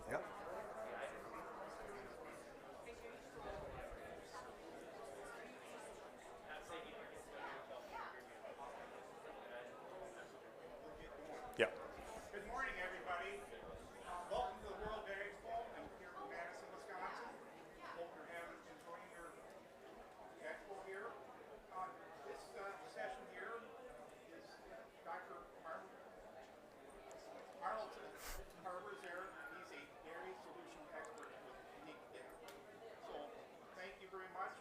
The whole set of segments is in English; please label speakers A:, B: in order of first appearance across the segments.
A: Yeah. Yeah.
B: Good morning, everybody. Welcome to the World Day Expo. I'm here in Madison, Wisconsin. Hope you're enjoying your expo here. This session here is Dr. Arnold Carver's there. He's a dairy solution expert with unique data. So thank you very much.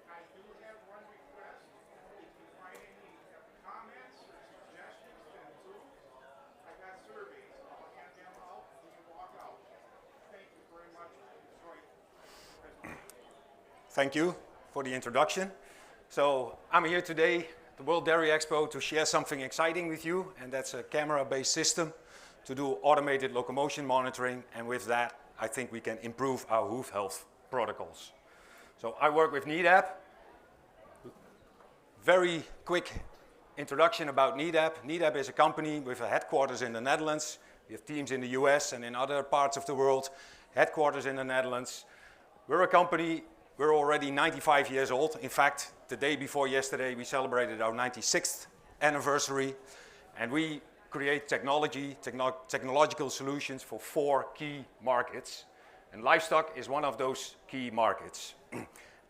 B: I do have one request. If you find any comments or suggestions to improve, I got surveys. I'll hand them out when you walk out. Thank you very much. Enjoy the presentation.
A: Thank you for the introduction. So I'm here today, the World Dairy Expo, to share something exciting with you, and that's a camera-based system to do automated locomotion monitoring, and with that, I think we can improve our hoof health protocols. So I work with Nedap. Very quick introduction about Nedap. Nedap is a company with a headquarters in the Netherlands. We have teams in the US and in other parts of the world. Headquarters in the Netherlands. We're a company, we're already 95 years old. In fact, the day before yesterday, we celebrated our 96th anniversary. And we create technological solutions for 4 key markets. And livestock is one of those key markets.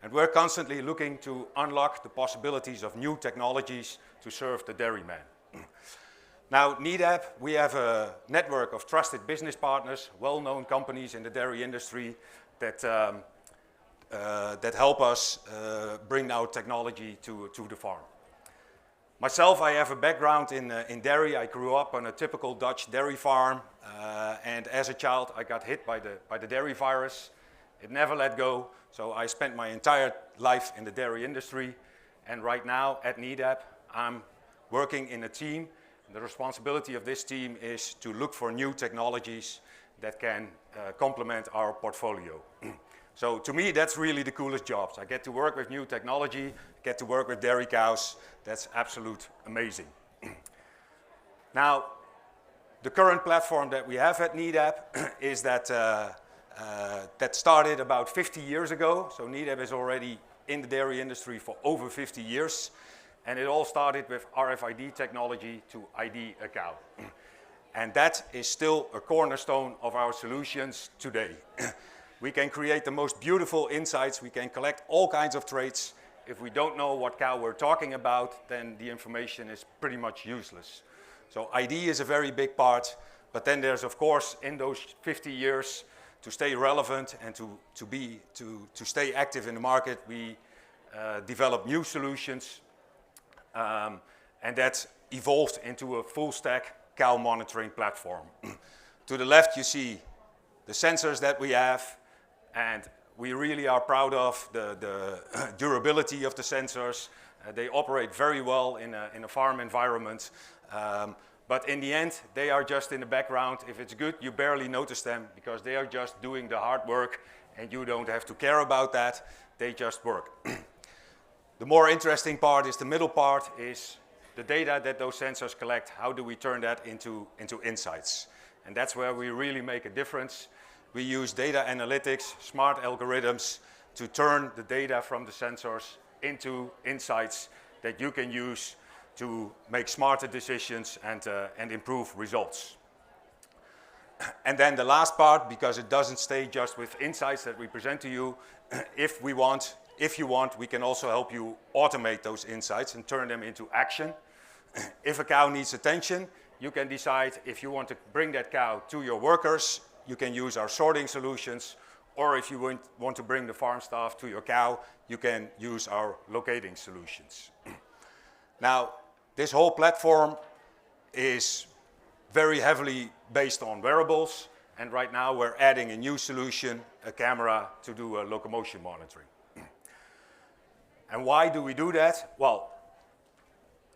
A: And we're constantly looking to unlock the possibilities of new technologies to serve the dairyman. Now, Nedap, we have a network of trusted business partners, well-known companies in the dairy industry that help us bring our technology to the farm. Myself, I have a background in dairy. I grew up on a typical Dutch dairy farm, and as a child, I got hit by the dairy virus. It never let go, so I spent my entire life in the dairy industry, and right now at Nedap, I'm working in a team. The responsibility of this team is to look for new technologies that can complement our portfolio. So to me, that's really the coolest jobs. I get to work with new technology, get to work with dairy cows. That's absolute amazing. Now, the current platform that we have at Nedap is that started about 50 years ago. So Nedap is already in the dairy industry for over 50 years. And it all started with RFID technology to ID a cow. And that is still a cornerstone of our solutions today. We can create the most beautiful insights. We can collect all kinds of traits. If we don't know what cow we're talking about, then the information is pretty much useless. So ID is a very big part. But then there's, of course, in those 50 years, to stay relevant and to stay active in the market, we develop new solutions. And that evolved into a full stack cow monitoring platform. To the left you see the sensors that we have, and we really are proud of the durability of the sensors. They operate very well in a farm environment, but in the end they are just in the background. If it's good, you barely notice them because they are just doing the hard work and you don't have to care about that. They just work. The more interesting part is the middle part, is the data that those sensors collect. How do we turn that into insights? And that's where we really make a difference. We use data analytics, smart algorithms, to turn the data from the sensors into insights that you can use to make smarter decisions and improve results. And then the last part, because it doesn't stay just with insights that we present to you, if you want, we can also help you automate those insights and turn them into action. If a cow needs attention, you can decide if you want to bring that cow to your workers. You can use our sorting solutions, or if you want to bring the farm staff to your cow, you can use our locating solutions. Now, this whole platform is very heavily based on wearables, and right now we're adding a new solution, a camera, to do locomotion monitoring. And why do we do that? Well,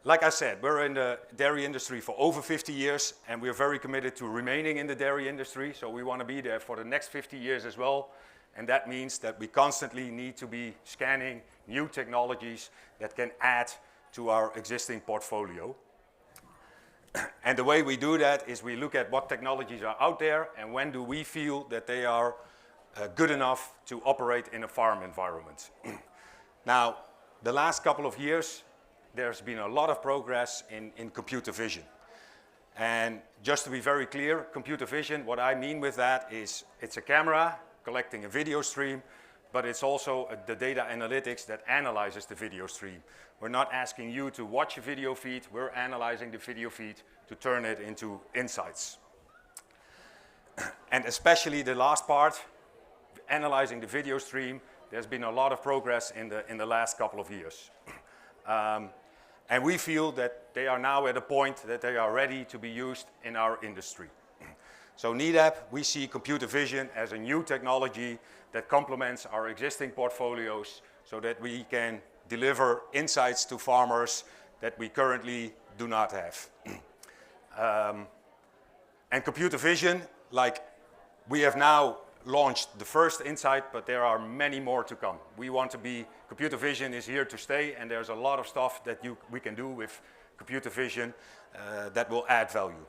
A: like I said, we're in the dairy industry for over 50 years, and we're very committed to remaining in the dairy industry, so we want to be there for the next 50 years as well. And that means that we constantly need to be scanning new technologies that can add to our existing portfolio. And the way we do that is we look at what technologies are out there and when do we feel that they are good enough to operate in a farm environment. Now, the last couple of years, there's been a lot of progress in computer vision. And just to be very clear, computer vision, what I mean with that is it's a camera collecting a video stream, but it's also the data analytics that analyzes the video stream. We're not asking you to watch a video feed, we're analyzing the video feed to turn it into insights. And especially the last part, analyzing the video stream, there's been a lot of progress in the last couple of years. And we feel that they are now at a point that they are ready to be used in our industry. So Nedap, we see computer vision as a new technology that complements our existing portfolios so that we can deliver insights to farmers that we currently do not have. And computer vision, like we have now launched the first insight, but there are many more to come. We want to be, computer vision is here to stay, and there's a lot of stuff that we can do with computer vision that will add value.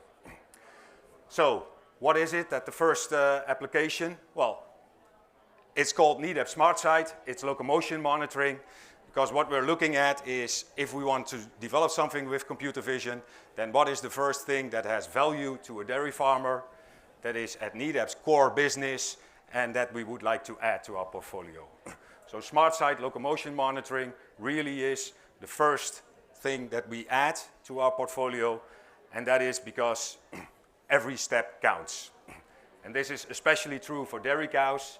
A: So, what is it that the first application? Well, it's called Nedap SmartSight. It's locomotion monitoring, because what we're looking at is if we want to develop something with computer vision, then what is the first thing that has value to a dairy farmer, that is at Nedap's core business, and that we would like to add to our portfolio. So SmartSight locomotion monitoring really is the first thing that we add to our portfolio, and that is because every step counts. And this is especially true for dairy cows.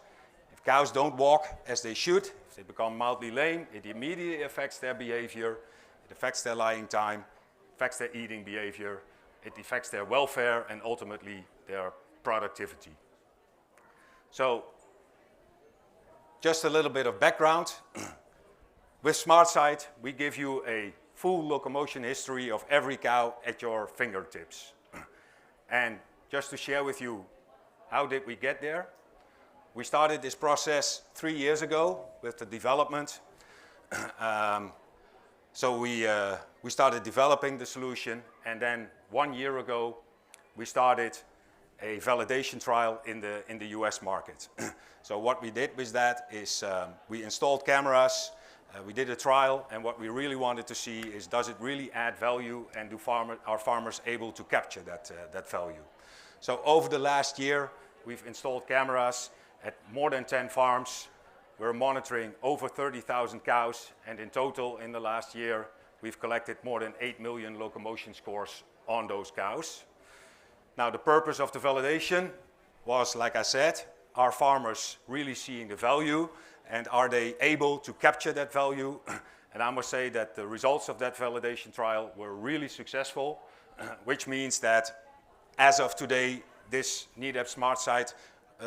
A: If cows don't walk as they should, if they become mildly lame, it immediately affects their behavior, it affects their lying time, affects their eating behavior, it affects their welfare, and ultimately their productivity. So, just a little bit of background. With SmartSight, we give you a full locomotion history of every cow at your fingertips. And just to share with you, how did we get there? We started this process 3 years ago with the development. So we started developing the solution, and then 1 year ago we started a validation trial in the US market. So what we did with that is we installed cameras, we did a trial, and what we really wanted to see is, does it really add value, and do our farmers able to capture that value? So over the last year we've installed cameras at more than 10 farms. We're monitoring over 30,000 cows, and in total in the last year we've collected more than 8 million locomotion scores on those cows. Now the purpose of the validation was, like I said, are farmers really seeing the value, and are they able to capture that value? And I must say that the results of that validation trial were really successful, which means that as of today this Nedap SmartSight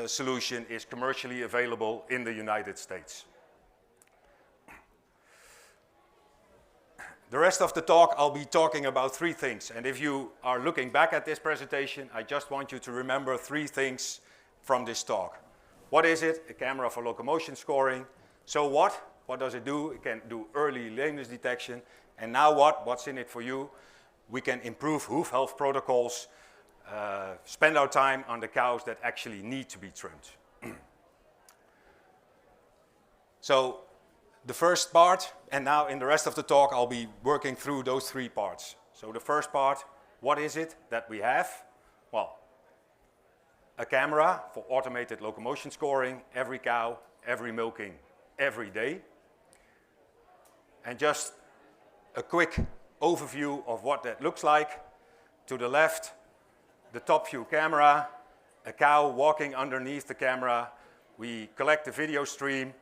A: solution is commercially available in the United States. The rest of the talk I'll be talking about 3 things, and if you are looking back at this presentation, I just want you to remember 3 things from this talk. What is it? A camera for locomotion scoring. So what? What does it do? It can do early lameness detection. And now what? What's in it for you? We can improve hoof health protocols, spend our time on the cows that actually need to be trimmed. So the first part, and now in the rest of the talk I'll be working through those 3 parts. So the first part, what is it that we have? Well, a camera for automated locomotion scoring, every cow, every milking, every day. And just a quick overview of what that looks like. To the left, the top view camera, a cow walking underneath the camera. We collect the video stream,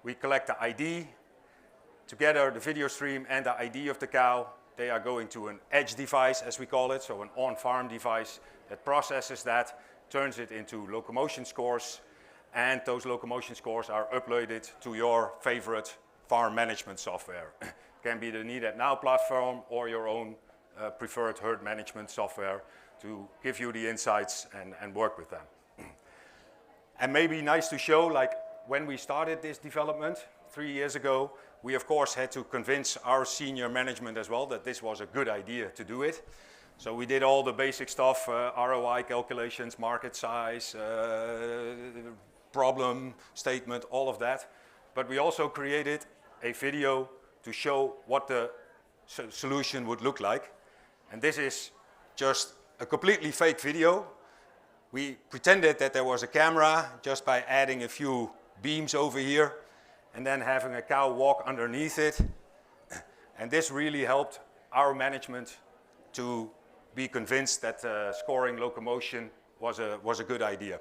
A: we collect the ID. Together, the video stream and the ID of the cow, they are going to an edge device, as we call it, so an on-farm device that processes that, turns it into locomotion scores, and those locomotion scores are uploaded to your favorite farm management software. It can be the Nedap Now platform or your own preferred herd management software to give you the insights and work with them. And maybe nice to show, like when we started this development 3 years ago, we of course had to convince our senior management as well that this was a good idea to do it. So we did all the basic stuff, ROI calculations, market size, problem statement, all of that. But we also created a video to show what the solution would look like. And this is just a completely fake video. We pretended that there was a camera just by adding a few beams over here and then having a cow walk underneath it. And this really helped our management to be convinced that scoring locomotion was a good idea.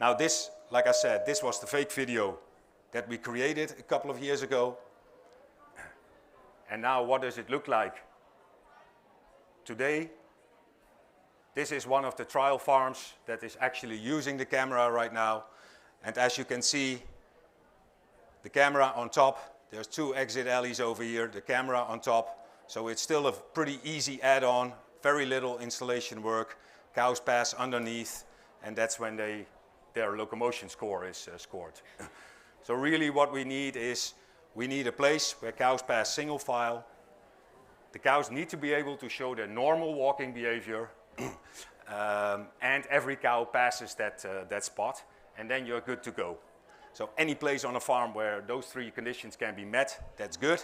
A: Now this, like I said, this was the fake video that we created a couple of years ago. And now what does it look like today? This is one of the trial farms that is actually using the camera right now. And as you can see, the camera on top, there's 2 exit alleys over here, the camera on top. So it's still a pretty easy add-on, very little installation work. Cows pass underneath, and that's when their locomotion score is scored. So really what we need is, we need a place where cows pass single file. The cows need to be able to show their normal walking behavior, and every cow passes that spot, and then you're good to go. So any place on a farm where those 3 conditions can be met, that's good.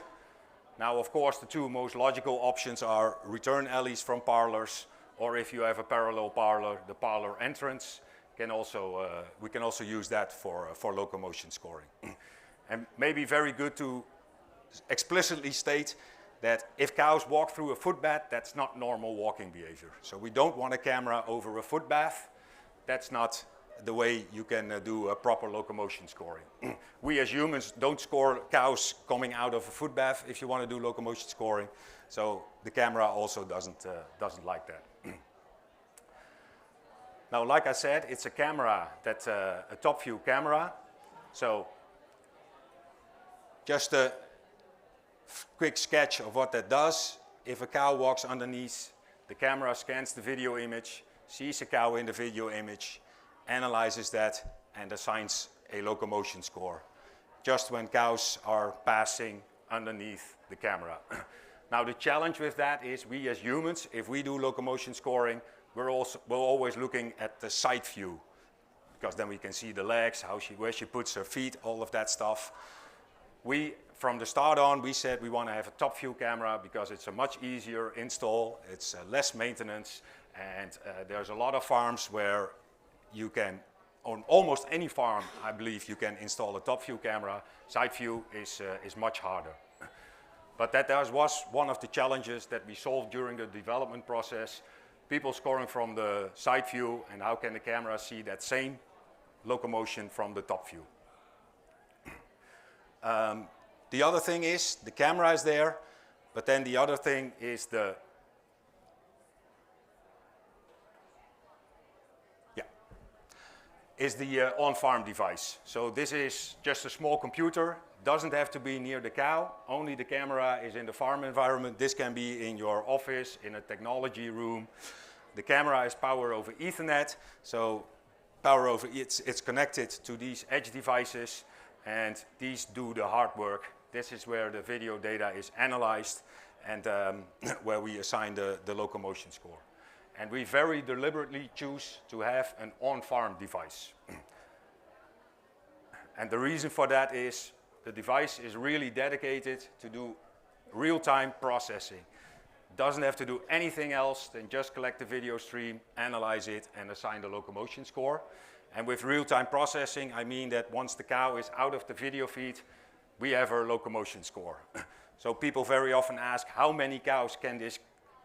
A: Now, of course, the 2 most logical options are return alleys from parlors, or if you have a parallel parlor, the parlor entrance can also, we can also use that for locomotion scoring. And maybe very good to explicitly state that if cows walk through a footbath, that's not normal walking behavior. So we don't want a camera over a footbath. That's not the way you can do a proper locomotion scoring. We as humans don't score cows coming out of a footbath if you want to do locomotion scoring. So the camera also doesn't like that. Now, like I said, it's a camera that's a top view camera. So just a quick sketch of what that does. If a cow walks underneath, the camera scans the video image, sees a cow in the video image, analyzes that and assigns a locomotion score, just when cows are passing underneath the camera. Now the challenge with that is we as humans, if we do locomotion scoring, we're always looking at the side view, because then we can see the legs, where she puts her feet, all of that stuff. From the start on, we said we want to have a top view camera because it's a much easier install, it's less maintenance, and there's a lot of farms where you can, on almost any farm, I believe, you can install a top view camera. Side view is much harder. But that was one of the challenges that we solved during the development process. People scoring from the side view, and how can the camera see that same locomotion from the top view? The other thing is, the camera is there, but then the other thing is the on-farm device. So this is just a small computer, doesn't have to be near the cow, only the camera is in the farm environment. This can be in your office, in a technology room. The camera is power over Ethernet, so it's connected to these edge devices, and these do the hard work. This is where the video data is analyzed and where we assign the locomotion score. And we very deliberately choose to have an on-farm device. And the reason for that is the device is really dedicated to do real-time processing. Doesn't have to do anything else than just collect the video stream, analyze it, and assign the locomotion score. And with real-time processing, I mean that once the cow is out of the video feed, we have her locomotion score. So people very often ask, how many cows can this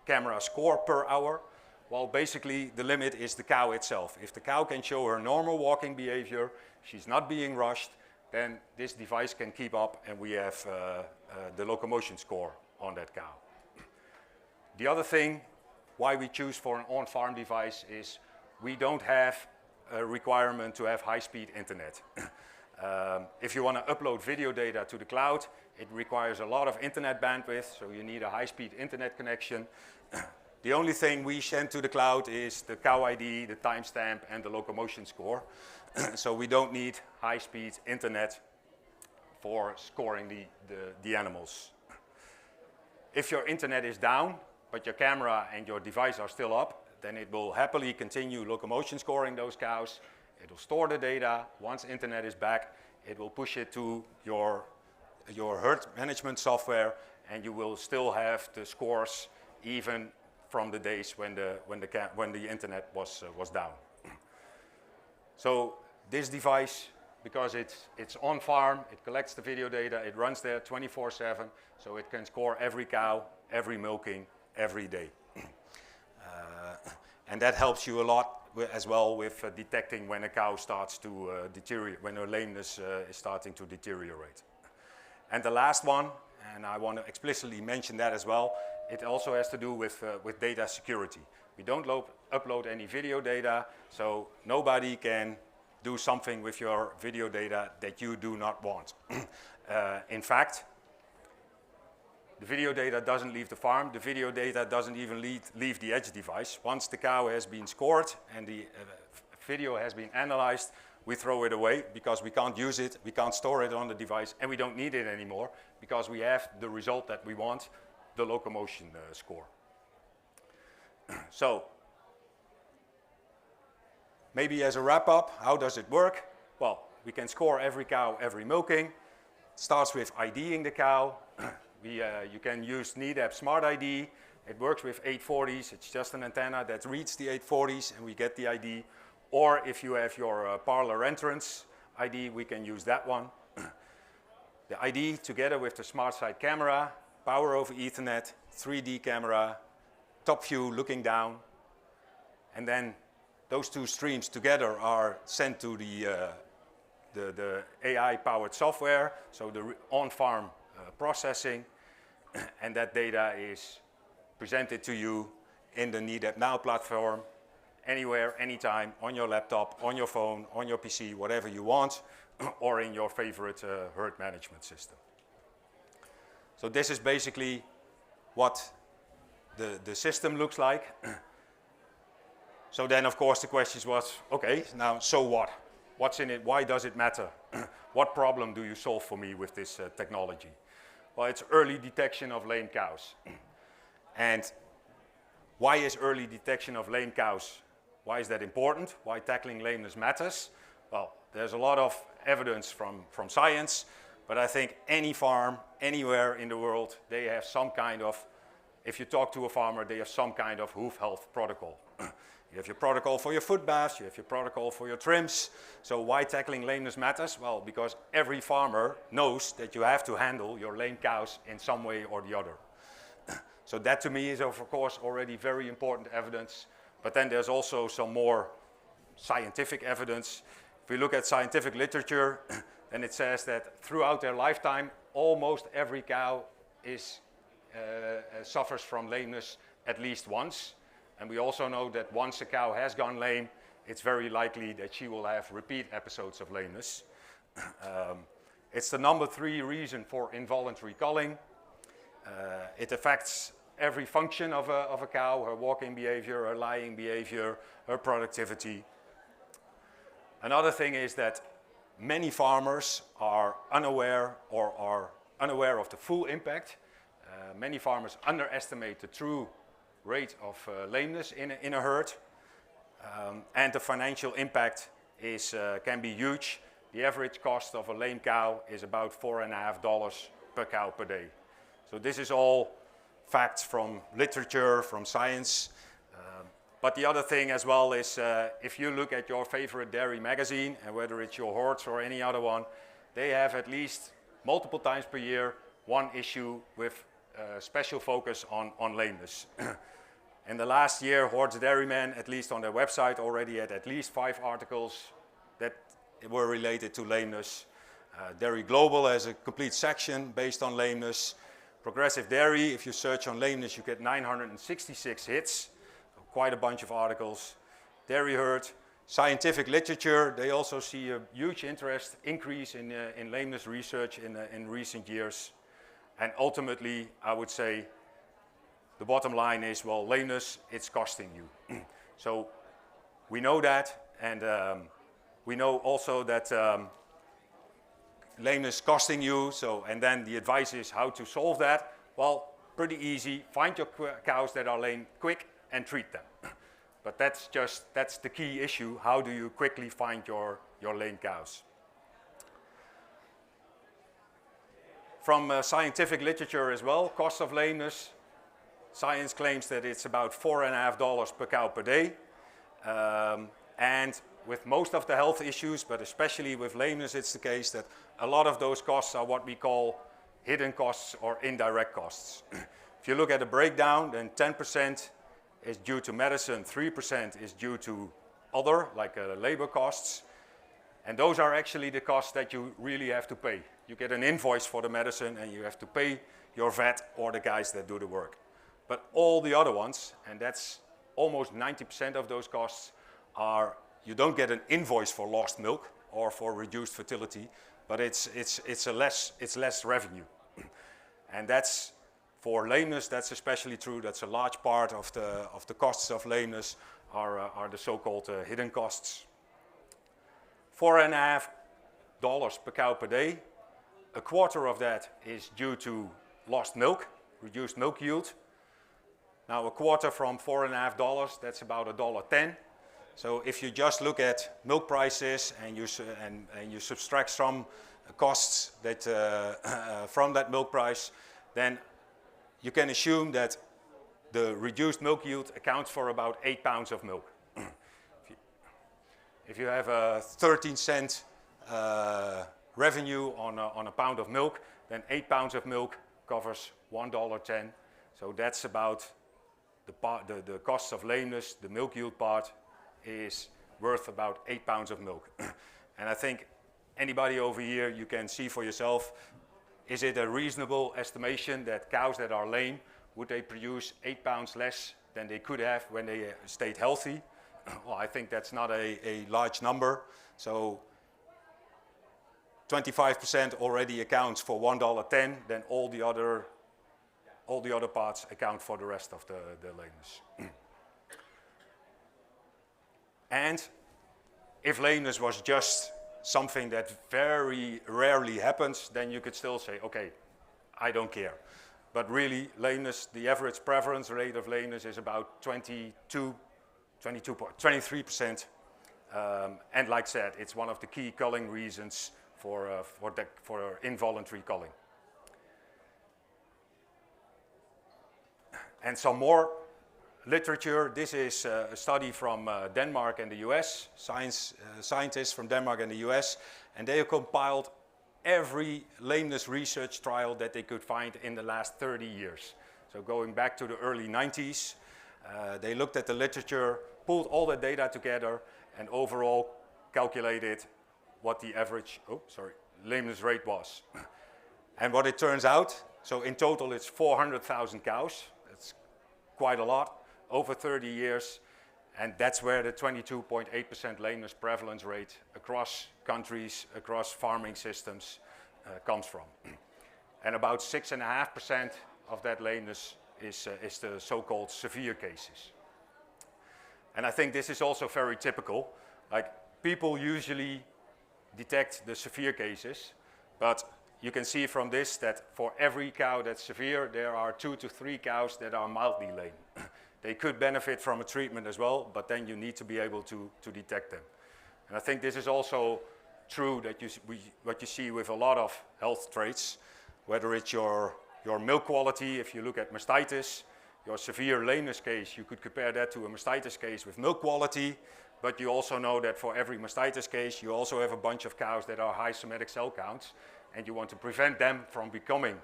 A: camera score per hour? Well, basically, the limit is the cow itself. If the cow can show her normal walking behavior, she's not being rushed, then this device can keep up, and we have the locomotion score on that cow. The other thing why we choose for an on-farm device is we don't have a requirement to have high-speed internet. If you want to upload video data to the cloud, it requires a lot of internet bandwidth, so you need a high-speed internet connection. The only thing we send to the cloud is the cow ID, the timestamp, and the locomotion score. So we don't need high-speed internet for scoring the animals. If your internet is down, but your camera and your device are still up, then it will happily continue locomotion scoring those cows. It will store the data. Once internet is back, it will push it to your herd management software, and you will still have the scores even from the days when the internet was down. So this device, because it's on farm, it collects the video data, it runs there 24/7, so it can score every cow, every milking, every day. And that helps you a lot as well with detecting when a cow starts to deteriorate, when her lameness is starting to deteriorate. And the last one, and I want to explicitly mention that as well, it also has to do with data security. We don't upload any video data, so nobody can do something with your video data that you do not want. In fact, the video data doesn't leave the farm. The video data doesn't even leave the edge device. Once the cow has been scored and the video has been analyzed, we throw it away because we can't use it, we can't store it on the device, and we don't need it anymore because we have the result that we want, the locomotion score. So, maybe as a wrap-up, how does it work? Well, we can score every cow, every milking. It starts with IDing the cow. You can use Nedap Smart ID. It works with 840s. It's just an antenna that reads the 840s and we get the ID. Or if you have your parlor entrance ID, we can use that one. The ID together with the smart side camera, power over Ethernet, 3D camera, top view looking down. And then those two streams together are sent to the AI-powered software, so the on-farm processing, and that data is presented to you in the Nedap Now platform, anywhere, anytime, on your laptop, on your phone, on your PC, whatever you want, or in your favorite herd management system. So this is basically what the system looks like. So then, of course, the question was, okay, now, so what? What's in it? Why does it matter? What problem do you solve for me with this technology? Well, it's early detection of lame cows. And why is early detection of lame cows, why is that important? Why tackling lameness matters? Well, there's a lot of evidence from science, but I think any farm, anywhere in the world, they have some kind of, if you talk to a farmer, they have some kind of hoof health protocol. You have your protocol for your foot baths, you have your protocol for your trims. So why tackling lameness matters? Well, because every farmer knows that you have to handle your lame cows in some way or the other. So that to me is, of course, already very important evidence. But then there's also some more scientific evidence. If we look at scientific literature, then it says that throughout their lifetime, almost every cow suffers from lameness at least once. And we also know that once a cow has gone lame, it's very likely that she will have repeat episodes of lameness. It's the number 3 reason for involuntary culling. It affects every function of a cow, her walking behavior, her lying behavior, her productivity. Another thing is that many farmers are unaware or are unaware of the full impact. Many farmers underestimate the true rate of lameness in a herd. And the financial impact can be huge. The average cost of a lame cow is about $4.50 per cow per day. So this is all facts from literature, from science. But the other thing as well is if you look at your favorite dairy magazine, and whether it's your Hordes or any other one, they have at least multiple times per year one issue with special focus on lameness. In the last year, Hordes Dairymen, at least on their website, already had at least 5 articles that were related to lameness. Dairy Global has a complete section based on lameness. Progressive Dairy, if you search on lameness, you get 966 hits, so quite a bunch of articles. Dairy Herd, scientific literature, they also see a huge increase in lameness research in recent years. And ultimately, I would say, the bottom line is, well, lameness, it's costing you. So we know that, and we know also that lameness costing you, and then the advice is how to solve that. Well, pretty easy. Find your cows that are lame quick and treat them. But that's the key issue. How do you quickly find your lame cows? From scientific literature as well, cost of lameness, science claims that it's about $4.50 per cow per day. And with most of the health issues, but especially with lameness, it's the case that a lot of those costs are what we call hidden costs or indirect costs. If you look at the breakdown, then 10% is due to medicine, 3% is due to other, like labor costs. And those are actually the costs that you really have to pay. You get an invoice for the medicine and you have to pay your vet or the guys that do the work. But all the other ones, and that's almost 90% of those costs, are you don't get an invoice for lost milk or for reduced fertility, but it's less revenue. And that's, for lameness, that's especially true. That's a large part of the costs of lameness are the so-called hidden costs. $4.50 per cow per day. A quarter of that is due to lost milk, reduced milk yield. Now a quarter from $4.50, that's about $1.10. So if you just look at milk prices and you subtract some costs that from that milk price, then you can assume that the reduced milk yield accounts for about 8 pounds of milk. If you have a 13-cent revenue on a pound of milk, then 8 pounds of milk covers $1.10. So that's about the costs of lameness. The milk yield part is worth about 8 pounds of milk. And I think anybody over here, you can see for yourself, is it a reasonable estimation that cows that are lame, would they produce 8 pounds less than they could have when they stayed healthy? Well, I think that's not a large number. So 25% already accounts for $1.10, then all the other parts account for the rest of the lameness. And if lameness was just something that very rarely happens, then you could still say, okay, I don't care. But really, lameness, the average prevalence rate of lameness is about 23%. And like I said, it's one of the key culling reasons for involuntary culling. And some more literature. This is a study from Denmark and the US, scientists from Denmark and the US, and they have compiled every lameness research trial that they could find in the last 30 years. So going back to the early 90s, they looked at the literature, pulled all the data together, and overall calculated what the average lameness rate was. And what it turns out, so in total it's 400,000 cows. That's quite a lot over 30 years. And that's where the 22.8% lameness prevalence rate across countries, across farming systems comes from. And about 6.5% of that lameness is the so-called severe cases. And I think this is also very typical. Like, people usually detect the severe cases, but you can see from this that for every cow that's severe, there are 2 to 3 cows that are mildly lame. They could benefit from a treatment as well, but then you need to be able to detect them. And I think this is also true that what you see with a lot of health traits, whether it's your milk quality, if you look at mastitis, your severe lameness case, you could compare that to a mastitis case with milk quality, but you also know that for every mastitis case, you also have a bunch of cows that are high somatic cell counts, and you want to prevent them from becoming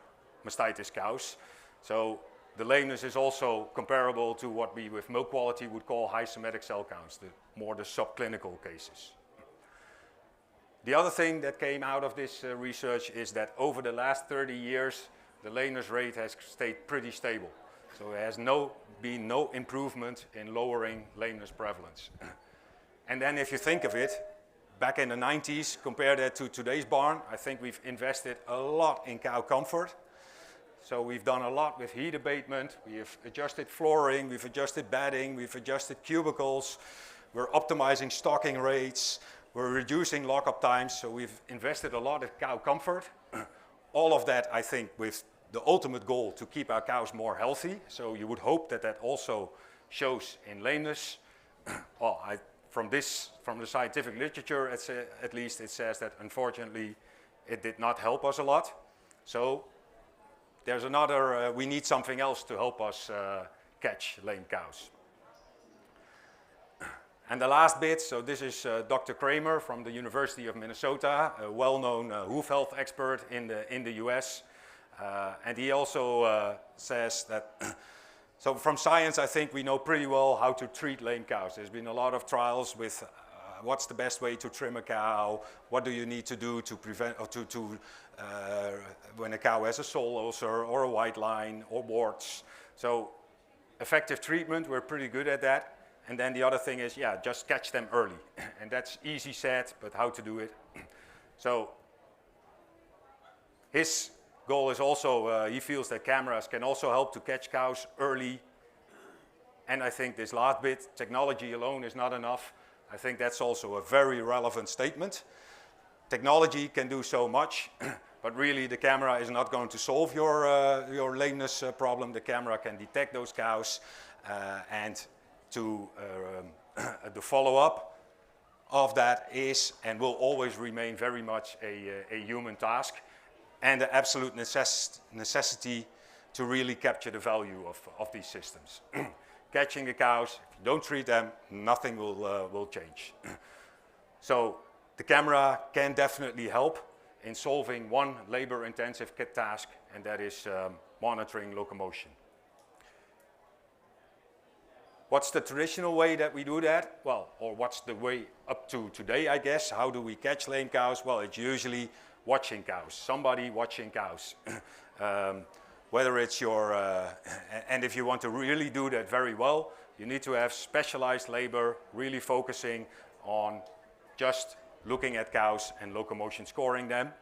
A: mastitis cows. So the lameness is also comparable to what we with milk quality would call high somatic cell counts, the subclinical cases. The other thing that came out of this research is that over the last 30 years, the lameness rate has stayed pretty stable. So there has been no improvement in lowering lameness prevalence. And then if you think of it, back in the 90s, compare that to today's barn, I think we've invested a lot in cow comfort. So we've done a lot with heat abatement, we have adjusted flooring, we've adjusted bedding, we've adjusted cubicles, we're optimizing stocking rates, we're reducing lockup times, so we've invested a lot in cow comfort. All of that, I think, with the ultimate goal to keep our cows more healthy. So you would hope that that also shows in lameness. Well, from the scientific literature, at least it says that unfortunately it did not help us a lot. So there's another, we need something else to help us catch lame cows. And the last bit, so this is Dr. Kramer from the University of Minnesota, a well-known hoof health expert in the US. And he also says that, so from science, I think we know pretty well how to treat lame cows. There's been a lot of trials with what's the best way to trim a cow, what do you need to do to prevent, or when a cow has a sole ulcer or a white line or warts. So effective treatment, we're pretty good at that. And then the other thing is, yeah, just catch them early. And that's easy said, but how to do it. So his goal is also, he feels that cameras can also help to catch cows early. And I think this last bit, technology alone is not enough. I think that's also a very relevant statement. Technology can do so much, but really the camera is not going to solve your lameness problem. The camera can detect those cows, and the follow-up of that is and will always remain very much a human task, and the absolute necessity to really capture the value of these systems. Catching the cows, if you don't treat them, nothing will change. So the camera can definitely help in solving one labor-intensive task, and that is monitoring locomotion. What's the traditional way that we do that? Well, or what's the way up to today, I guess? How do we catch lame cows? Well, it's usually watching cows, somebody watching cows. Whether it's your, and if you want to really do that very well, you need to have specialized labor, really focusing on just looking at cows and locomotion scoring them.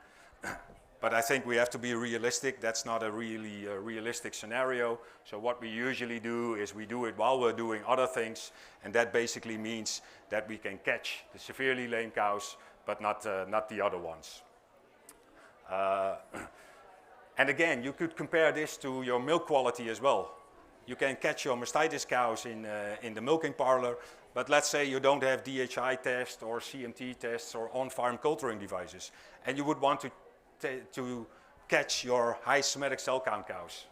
A: But I think we have to be realistic. That's not a really realistic scenario. So what we usually do is we do it while we're doing other things, and that basically means that we can catch the severely lame cows, but not the other ones. And again, you could compare this to your milk quality as well. You can catch your mastitis cows in the milking parlor, but let's say you don't have DHI tests or CMT tests or on-farm culturing devices, and you would want to catch your high somatic cell count cows.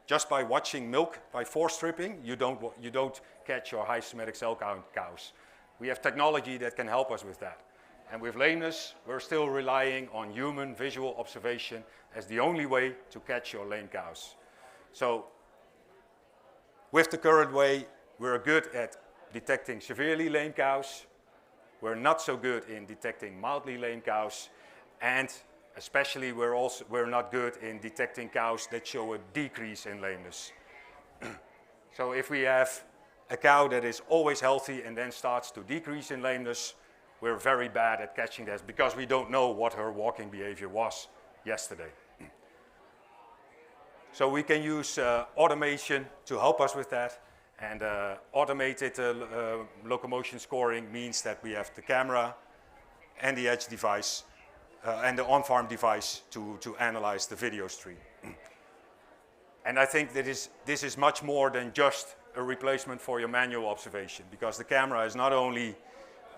A: Just by watching milk, by force stripping, you don't catch your high somatic cell count cows. We have technology that can help us with that. And with lameness, we're still relying on human visual observation as the only way to catch your lame cows. So with the current way, we're good at detecting severely lame cows. We're not so good in detecting mildly lame cows. And especially we're not good in detecting cows that show a decrease in lameness. So if we have a cow that is always healthy and then starts to decrease in lameness, we're very bad at catching that because we don't know what her walking behavior was yesterday. So we can use automation to help us with that. And automated locomotion scoring means that we have the camera and the edge device and the on-farm device to analyze the video stream. And I think that this is much more than just a replacement for your manual observation, because the camera is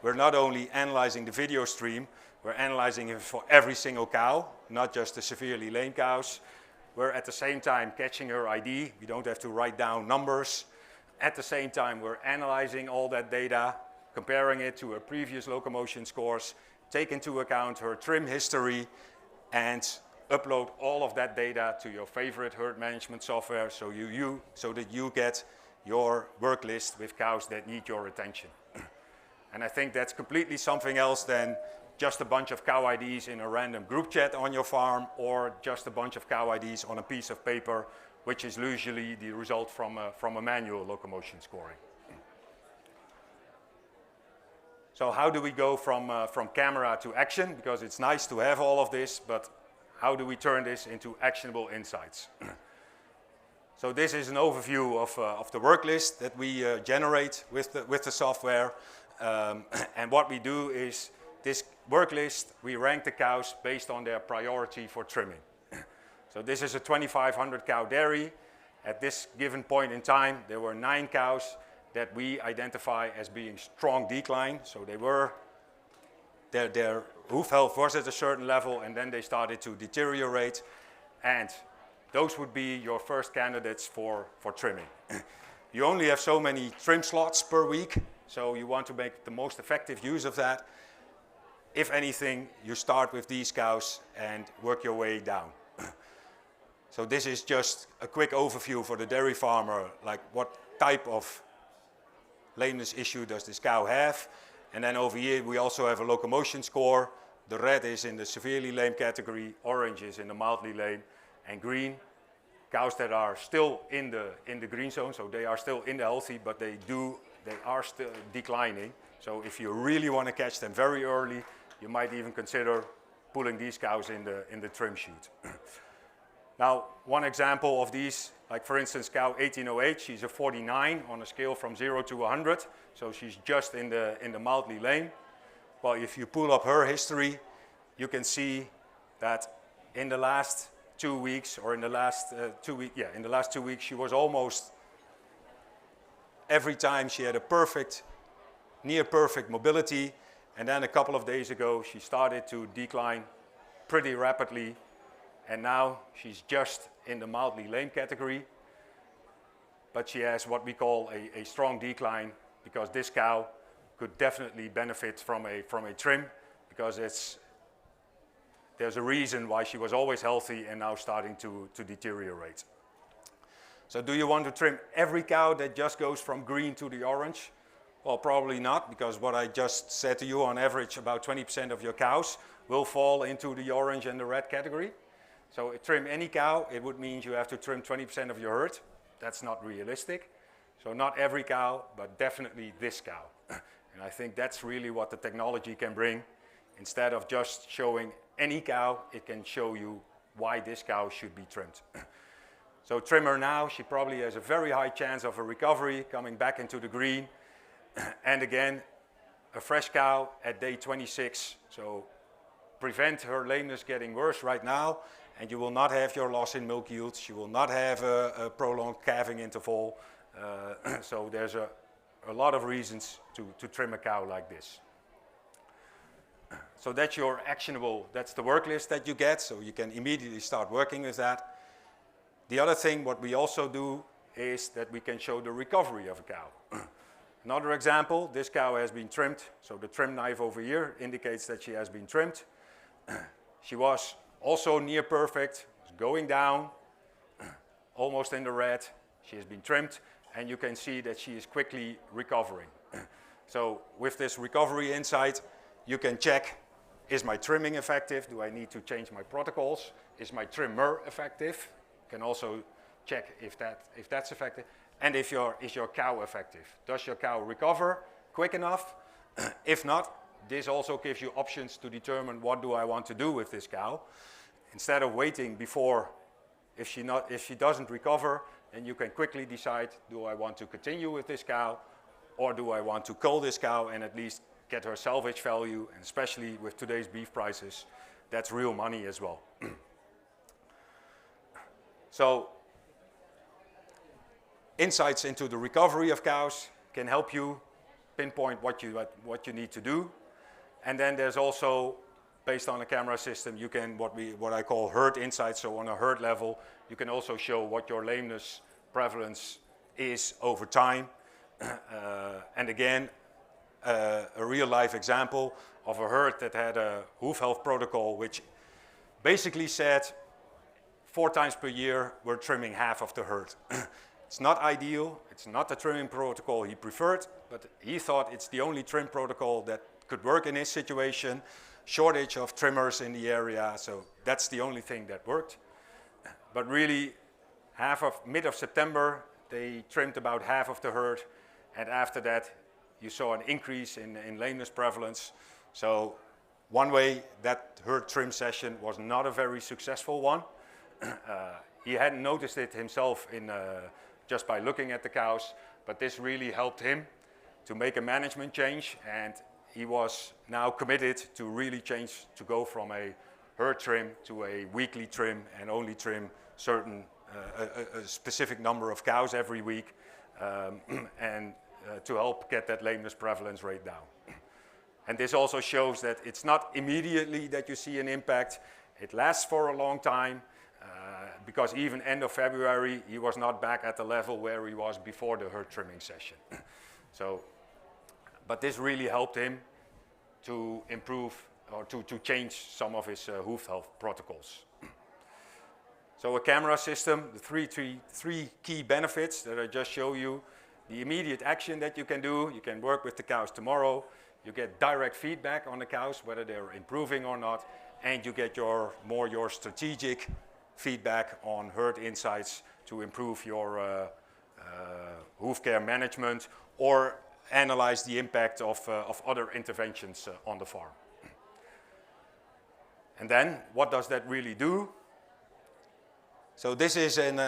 A: we're not only analyzing the video stream, we're analyzing it for every single cow, not just the severely lame cows. We're at the same time catching her ID. We don't have to write down numbers. At the same time, we're analyzing all that data, comparing it to her previous locomotion scores, take into account her trim history, and upload all of that data to your favorite herd management software so that you get your work list with cows that need your attention. And I think that's completely something else than just a bunch of cow IDs in a random group chat on your farm, or just a bunch of cow IDs on a piece of paper, which is usually the result from a manual locomotion scoring. So how do we go from camera to action? Because it's nice to have all of this, but how do we turn this into actionable insights? So this is an overview of the work list that we generate with the software. And what we do is, this work list, we rank the cows based on their priority for trimming. So this is a 2,500 cow dairy. At this given point in time, there were 9 cows that we identify as being strong decline. So their hoof health was at a certain level, and then they started to deteriorate. And those would be your first candidates for trimming. You only have so many trim slots per week, so you want to make the most effective use of that. If anything, you start with these cows and work your way down. So this is just a quick overview for the dairy farmer, like what type of lameness issue does this cow have. And then over here we also have a locomotion score. The red is in the severely lame category, orange is in the mildly lame, and green, cows that are still in the green zone, so they are still in the healthy, but they are still declining. So if you really want to catch them very early, you might even consider pulling these cows in the trim chute. Now, one example of these, like for instance, cow 1808, she's a 49 on a scale from 0 to 100, so she's just in the mildly lame. Well, if you pull up her history, you can see that in the last 2 weeks, or in the last 2 weeks, in the last 2 weeks, she was almost every time she had a near perfect mobility, and then a couple of days ago, she started to decline pretty rapidly. And now she's just in the mildly lame category, but she has what we call a strong decline, because this cow could definitely benefit from a trim, because there's a reason why she was always healthy and now starting to deteriorate. So do you want to trim every cow that just goes from green to the orange? Well, probably not, because what I just said to you, on average about 20% of your cows will fall into the orange and the red category. So trim any cow, it would mean you have to trim 20% of your herd. That's not realistic. So not every cow, but definitely this cow. And I think that's really what the technology can bring. Instead of just showing any cow, it can show you why this cow should be trimmed. So trim her now, she probably has a very high chance of a recovery, coming back into the green. And again, a fresh cow at day 26. So prevent her lameness getting worse right now, and you will not have your loss in milk yields. You will not have a prolonged calving interval. So there's a lot of reasons to trim a cow like this. So that's your actionable, that's the work list that you get, so you can immediately start working with that. The other thing, what we also do, is that we can show the recovery of a cow. Another example, this cow has been trimmed, so the trim knife over here indicates that she has been trimmed. She was also near perfect, going down, almost in the red. She has been trimmed, and you can see that she is quickly recovering. So with this recovery insight, you can check, is my trimming effective? Do I need to change my protocols? Is my trimmer effective? You can also check if that's effective. And is your cow effective? Does your cow recover quick enough? If not, this also gives you options to determine what do I want to do with this cow. Instead of waiting before, if she doesn't recover, then you can quickly decide, do I want to continue with this cow, or do I want to cull this cow and at least get her salvage value, and especially with today's beef prices, that's real money as well. So, insights into the recovery of cows can help you pinpoint what you need to do. And then there's also, based on a camera system, you can, what I call herd insights, so on a herd level, you can also show what your lameness prevalence is over time. And again, a real life example of a herd that had a hoof health protocol, which basically said 4 times per year we're trimming half of the herd. It's not ideal, it's not the trimming protocol he preferred, but he thought it's the only trim protocol that could work in his situation. Shortage of trimmers in the area, so that's the only thing that worked. But really, mid of September, they trimmed about half of the herd, and after that, you saw an increase in lameness prevalence. So one way, that herd trim session was not a very successful one. He hadn't noticed it himself just by looking at the cows, but this really helped him to make a management change, and he was now committed to really change, to go from a herd trim to a weekly trim and only trim a specific number of cows every week, and to help get that lameness prevalence rate down. And this also shows that it's not immediately that you see an impact. It lasts for a long time, because even end of February, he was not back at the level where he was before the herd trimming session. But this really helped him to improve or to change some of his hoof health protocols. So a camera system, the three key benefits that I just showed you. The immediate action that you can do, you can work with the cows tomorrow, you get direct feedback on the cows, whether they're improving or not, and you get your strategic feedback on herd insights to improve your hoof care management or analyze the impact of other interventions on the farm. And then, what does that really do? So this is an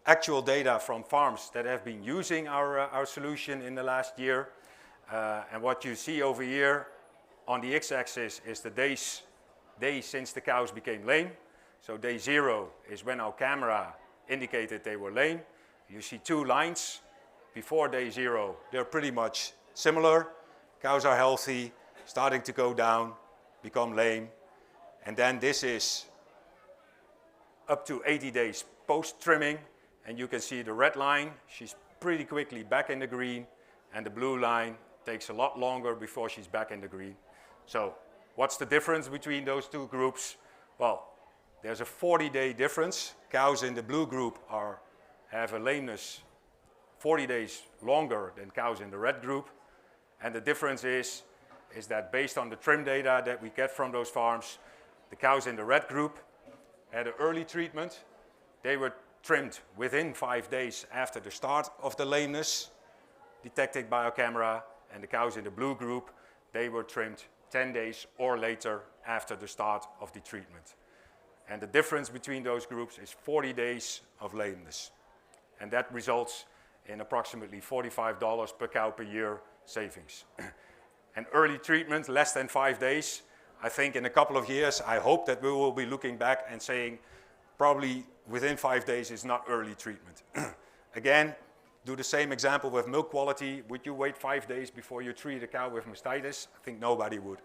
A: actual data from farms that have been using our solution in the last year. And what you see over here on the x-axis is the days since the cows became lame. So day 0 is when our camera indicated they were lame. You see 2 lines. Before day 0, they're pretty much similar. Cows are healthy, starting to go down, become lame. And then this is up to 80 days post-trimming. And you can see the red line, she's pretty quickly back in the green. And the blue line takes a lot longer before she's back in the green. So what's the difference between those 2 groups? Well, there's a 40-day difference. Cows in the blue group have a lameness 40 days longer than cows in the red group. And the difference is that based on the trim data that we get from those farms, the cows in the red group had an early treatment. They were trimmed within 5 days after the start of the lameness detected by our camera, and the cows in the blue group, they were trimmed 10 days or later after the start of the treatment. And the difference between those groups is 40 days of lameness. And that results in approximately $45 per cow per year savings. And early treatment, less than 5 days. I think in a couple of years, I hope that we will be looking back and saying probably within 5 days is not early treatment. Again, do the same example with milk quality. Would you wait 5 days before you treat a cow with mastitis? I think nobody would.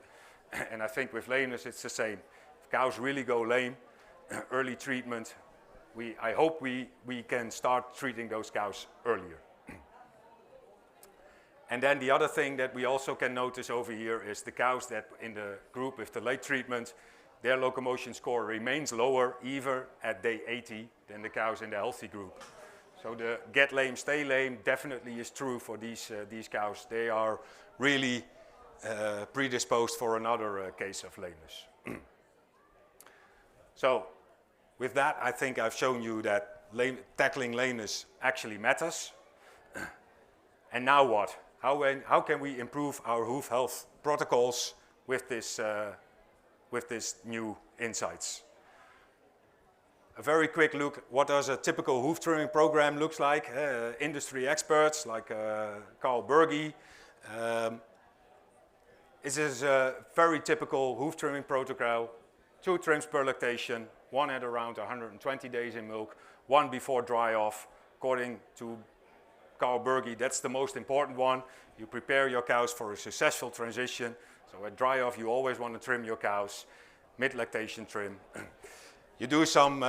A: And I think with lameness, it's the same. If cows really go lame, early treatment, I hope we can start treating those cows earlier. And then the other thing that we also can notice over here is the cows that in the group with the late treatment, their locomotion score remains lower even at day 80 than the cows in the healthy group. So the get lame, stay lame definitely is true for these cows. They are really predisposed for another case of lameness. So with that, I think I've shown you that tackling lameness actually matters. And now what? How can we improve our hoof health protocols with this new insights? A very quick look, what does a typical hoof trimming program looks like? Industry experts like Carl Berge. This is a very typical hoof trimming protocol. 2 trims per lactation, 1 at around 120 days in milk, 1 before dry off. According to Carl Berge, that's the most important one. You prepare your cows for a successful transition. So at dry off, you always want to trim your cows. Mid-lactation trim. You do some,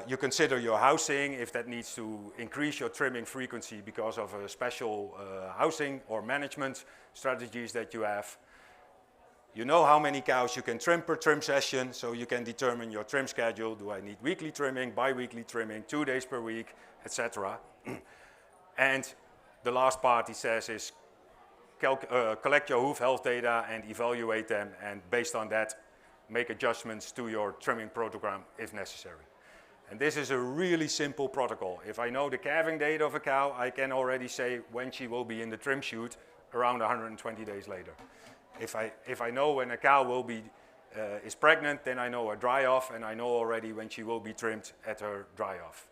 A: you consider your housing, if that needs to increase your trimming frequency because of a special housing or management strategies that you have. You know how many cows you can trim per trim session, so you can determine your trim schedule. Do I need weekly trimming, bi-weekly trimming, 2 days per week, etc. And the last part he says is collect your hoof health data and evaluate them, and based on that, make adjustments to your trimming program if necessary. And this is a really simple protocol. If I know the calving date of a cow, I can already say when she will be in the trim chute around 120 days later. If I know when a cow will be is pregnant, then I know her dry off, and I know already when she will be trimmed at her dry off.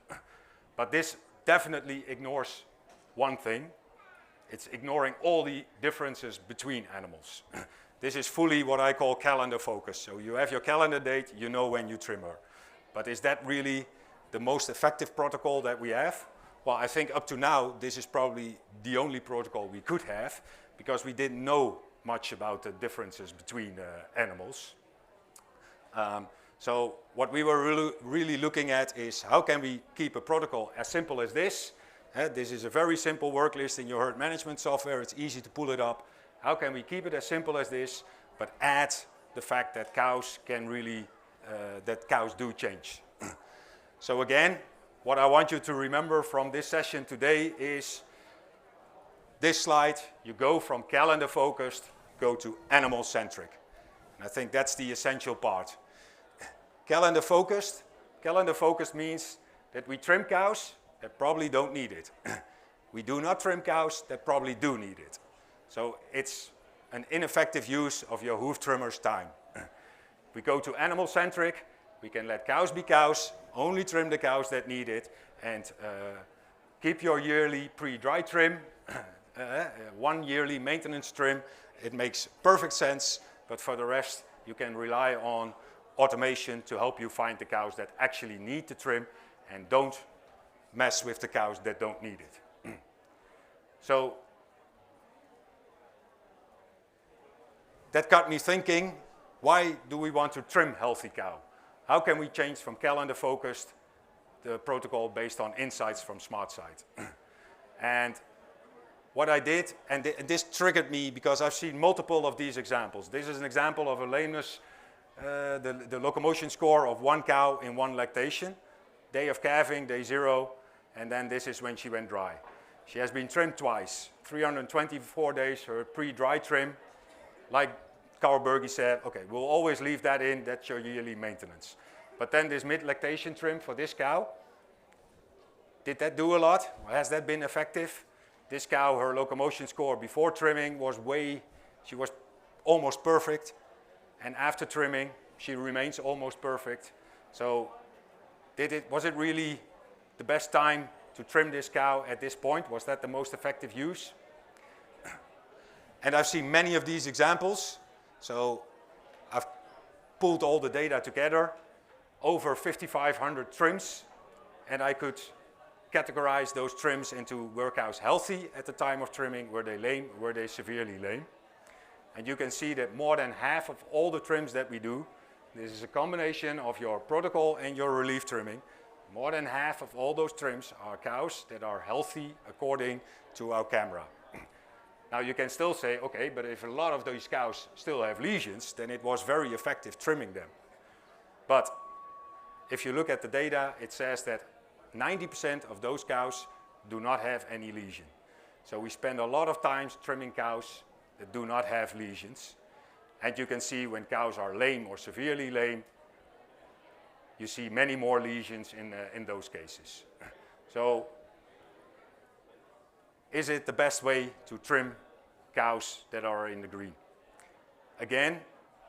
A: But this definitely ignores one thing. It's ignoring all the differences between animals. This is fully what I call calendar focus. So you have your calendar date, you know when you trim her. But is that really the most effective protocol that we have? Well, I think up to now, this is probably the only protocol we could have, because we didn't know much about the differences between animals. So what we were really looking at is how can we keep a protocol as simple as this? This is a very simple work list in your herd management software. It's easy to pull it up. How can we keep it as simple as this, but add the fact that cows can really, that cows do change? So again, what I want you to remember from this session today is this slide. You go from calendar focused, go to animal centric. And I think that's the essential part. Calendar focused means that we trim cows that probably don't need it. We do not trim cows that probably do need it. So it's an ineffective use of your hoof trimmer's time. We go to animal centric, we can let cows be cows, only trim the cows that need it, and keep your yearly pre-dry trim, 1 yearly maintenance trim. It makes perfect sense, but for the rest, you can rely on automation to help you find the cows that actually need the trim, and don't mess with the cows that don't need it. So that got me thinking, why do we want to trim healthy cow? How can we change from calendar focused the protocol based on insights from SmartSight? And what I did, and this triggered me because I've seen multiple of these examples. This is an example of a lameness, the locomotion score of 1 cow in 1 lactation, day of calving, day 0, and then this is when she went dry. She has been trimmed twice, 324 days, her pre-dry trim. Like Carl Berge said, okay, we'll always leave that in, that's your yearly maintenance. But then this mid-lactation trim for this cow, did that do a lot? Has that been effective? This cow, her locomotion score before trimming was she was almost perfect. And after trimming, she remains almost perfect. So was it really the best time to trim this cow at this point? Was that the most effective use? And I've seen many of these examples. So I've pulled all the data together, over 5,500 trims, and I could categorize those trims into were cows healthy at the time of trimming, were they lame, were they severely lame. And you can see that more than half of all the trims that we do, this is a combination of your protocol and your relief trimming, more than half of all those trims are cows that are healthy according to our camera. Now you can still say, okay, but if a lot of these cows still have lesions, then it was very effective trimming them. But if you look at the data, it says that 90% of those cows do not have any lesion. So we spend a lot of time trimming cows that do not have lesions. And you can see when cows are lame or severely lame, you see many more lesions in those cases. So is it the best way to trim cows that are in the green? Again,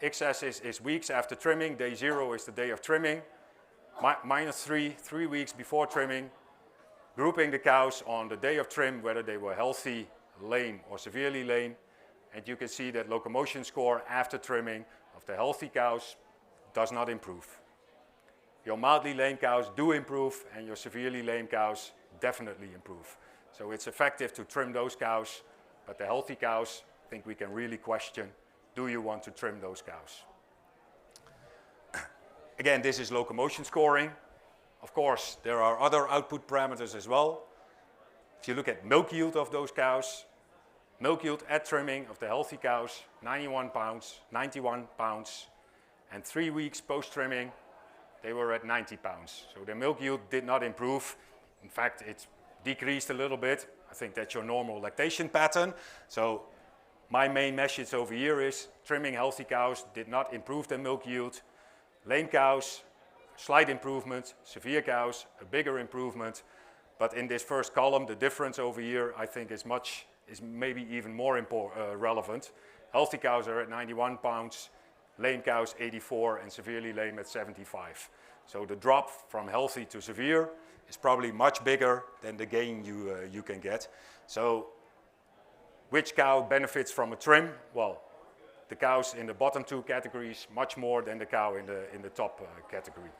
A: excess is weeks after trimming. Day 0 is the day of trimming. Minus 3 weeks before trimming. Grouping the cows on the day of trim, whether they were healthy, lame, or severely lame. And you can see that locomotion score after trimming of the healthy cows does not improve. Your mildly lame cows do improve, and your severely lame cows definitely improve. So it's effective to trim those cows, but the healthy cows, I think we can really question, do you want to trim those cows? Again, this is locomotion scoring. Of course, there are other output parameters as well. If you look at milk yield of those cows, milk yield at trimming of the healthy cows, 91 pounds, 91 pounds, and 3 weeks post-trimming, they were at 90 pounds. So the milk yield did not improve. In fact, it decreased a little bit. I think that's your normal lactation pattern. So my main message over here is trimming healthy cows did not improve their milk yield. Lame cows, slight improvement. Severe cows, a bigger improvement. But in this first column, the difference over here, I think is maybe even more relevant. Healthy cows are at 91 pounds. Lame cows 84 and severely lame at 75. So the drop from healthy to severe is probably much bigger than the gain you can get. So which cow benefits from a trim? Well, the cows in the bottom 2 categories much more than the cow in the top category.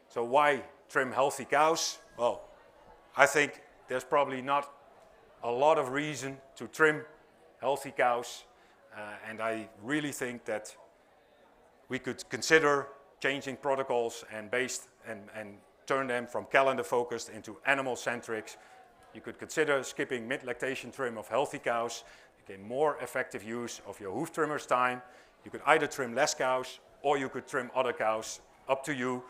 A: So why trim healthy cows? Well, I think there's probably not a lot of reason to trim healthy cows. And I really think that we could consider changing protocols and turn them from calendar focused into animal centric. You could consider skipping mid-lactation trim of healthy cows, you get more effective use of your hoof trimmer's time. You could either trim less cows or you could trim other cows, up to you.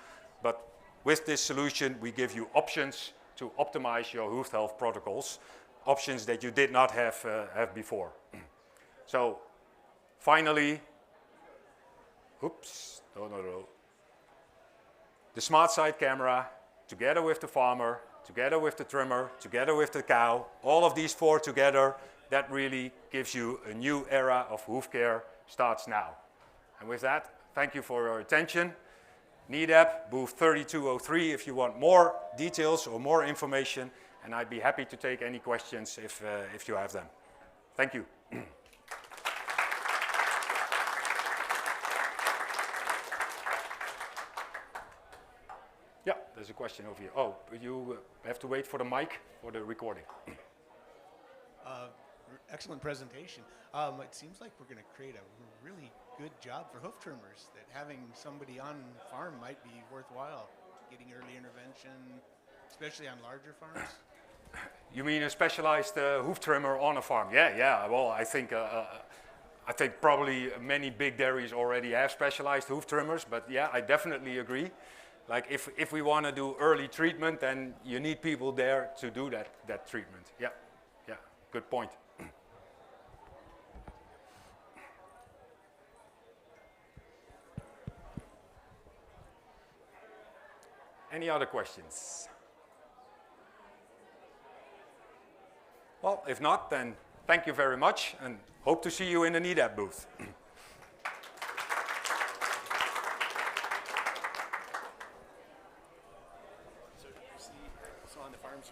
A: But with this solution, we give you options to optimize your hoof health protocols, options that you did not have before. So finally, the smart side camera, together with the farmer, together with the trimmer, together with the cow, all of these 4 together, that really gives you a new era of hoof care starts now. And with that, thank you for your attention. Nedap, booth 3203 if you want more details or more information, and I'd be happy to take any questions if you have them. Thank you. Yeah, there's a question over here. Oh, you have to wait for the mic for the recording.
C: Excellent presentation. It seems like we're going to create a really good job for hoof trimmers, that having somebody on farm might be worthwhile, getting early intervention, especially on larger farms.
A: You mean a specialized hoof trimmer on a farm? Yeah. Well, I think probably many big dairies already have specialized hoof trimmers, but yeah, I definitely agree. Like if we want to do early treatment, then you need people there to do that treatment. Yeah, good point. Any other questions? Well, if not, then thank you very much and hope to see you in the Nedap booth.
C: on the farms